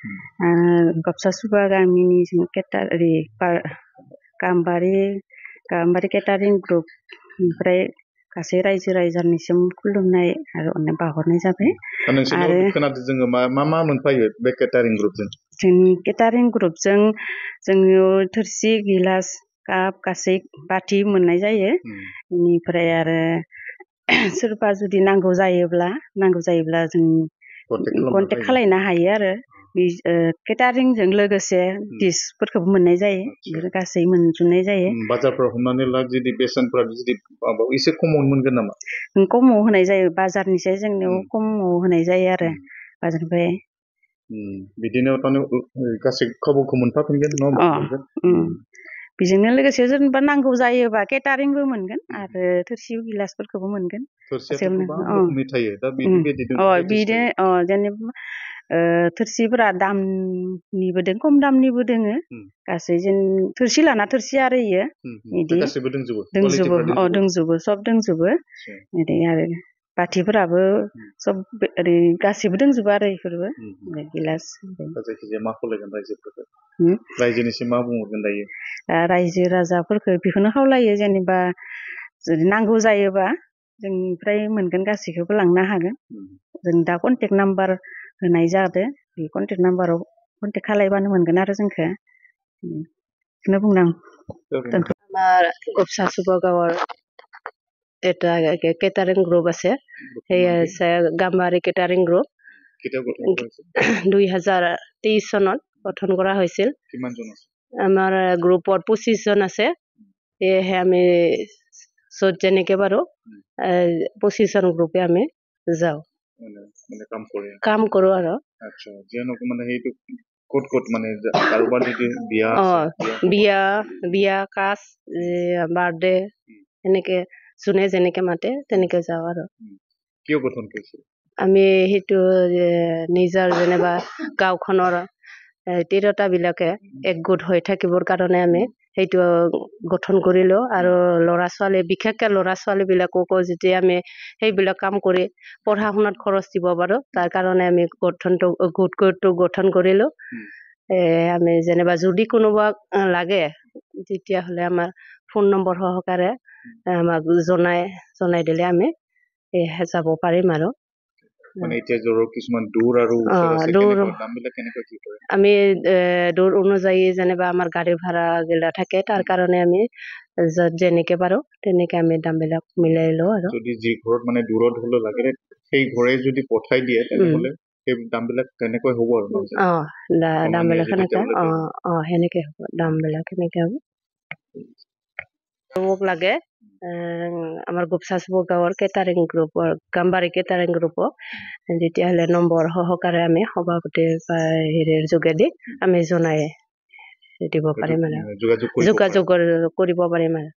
गबसासुबा गामिनि गाम्बारि catering group ओमफ्राय गासै रायजो राजानिसिम खुलुमनाय आरो अननाय बावहरनाय जाबाय। आरो खोनादों जोङो मा मोनफायो बे केटारिं ग्रुपजों? जोंनि केटारिं ग्रुपजों जोंनियाव थोरसि गिलास काप गासै बाथि मोननाय जायो। बेनिफ्राय आरो सोरबा जुदि नांगौ जायोब्ला जों कन्टेक्ट खालायनो हायो आरो केटारिंजों लोगोसे डिसफोरखौबो मोननाय जायो। बेफोर गासै मोनजोबनाय जायो। बाजारफ्राव हमनानै ला जुदि बेसेनफ्रा जुदि एसे खमावनो मोनगोन नामा? खमाव होनाय जायो। बाजारनिसाय जोंनियाव खमाव होनाय जायो आरो बाजारनिफ्राय। बिदिनो गासै खाबुखौ मोनफाफिनगोन नङा होमबा? बेजोंनो लोगोसे जेनेबा नांगौ जायोबा केटारिंबो मोनगोन आरो थोरसि गिलासफोरखौबो मोनगोन। जेनेबा थोरसिफोरा दामनिबो दों खम दामनिबो दोङो। गासै जों थोरसि लाना थोरसि आरो इयो बिदि दोंजोबो सब दोंजोबो। बिदि आरो बाथिफोराबो सब ओरै गासिबो दोंजोबो आरो इफोरबो गिलास। जायखिजाया मा खावलायगोन रायजोफोरखौ? रायजोनिसिम मा बुंहरगोन दायो? रायजो राजाफोरखौ बेखौनो खावलायो जेनेबा जुदि नांगौ जायोबा जोंनिफ्राय मोनगोन, गासैखौबो लांनो हागोन। जों दा कन्टेक्ट नाम्बार होनाय जादों। बे कन्टेक्ट नाम्बाराव कन्टेक्ट खालायबानो मोनगोन आरो जोंखौ। बेखौनो बुंदों आं। আমাৰ गबसासुबा গাঁৱৰ এটা কেটাৰিং গ্ৰুপ আছে। সেই আছে গাম্বাৰী কেটাৰিং গ্ৰুপ। 2023 চনত গঠন কৰা হৈছিল। আমাৰ গ্ৰুপত 25 জন আছে। সেয়েহে আমি য'ত যেনেকে পাৰো 25 জন গ্ৰুপে আমি যাওঁ, কাম কৰো আৰু। বিয়া কাজ বাৰ্থডে এনেকে যোনে যেনেকে মাতে তেনেকে যাওঁ আৰু। আমি সেইটো নিজৰ যেনিবা গাঁওখনৰ তিৰোতাবিলাকে একগোট হৈ থাকিবৰ কাৰণে আমি সেইটো গঠন কৰিলো। আৰু ল'ৰা ছোৱালী, বিশেষকে ল'ৰা ছোৱালীবিলাককো যেতিয়া আমি সেইবিলাক কাম কৰি পঢ়া শুনাত খৰচ দিব পাৰো, তাৰ কাৰণে আমি গোটটো গঠন কৰিলো। আমি যেনিবা যদি কোনোবা লাগে তেতিয়াহ'লে আমাৰ ফোন নম্বৰ সহকাৰে আমাক জনাই দিলে আমি যাব পাৰিম আৰু। আমি দূৰ অনুযায়ী যেনিবা আমাৰ গাড়ী ভাড়া গিলা থাকে, তাৰ কাৰণে আমি য'ত যেনেকে পাৰো তেনেকে আমি দামবিলাক মিলাই লওঁ আৰু। যি ঘৰত মানে দূৰত হলে লাগে সেই ঘৰে যদি পঠাই দিয়ে তেনেহ'লে সেই দামবিলাক তেনেকৈ হ'ব আৰু। দামবিলাক সেনেকে সেনেকে হ'ব, দামবিলাক সেনেকে হ'ব। মোক লাগে আমাৰ গবসাসুবা গাঁৱৰ কেটাৰিং গ্ৰুপৰ, গাম্বাৰী কেটাৰিং গ্ৰুপৰ, তেতিয়াহ'লে নম্বৰ সহকাৰে আমি সভাপতি বা হেৰিৰ যোগেদি আমি জনাই দিব পাৰিম আৰু যোগাযোগ কৰিব পাৰিম আৰু।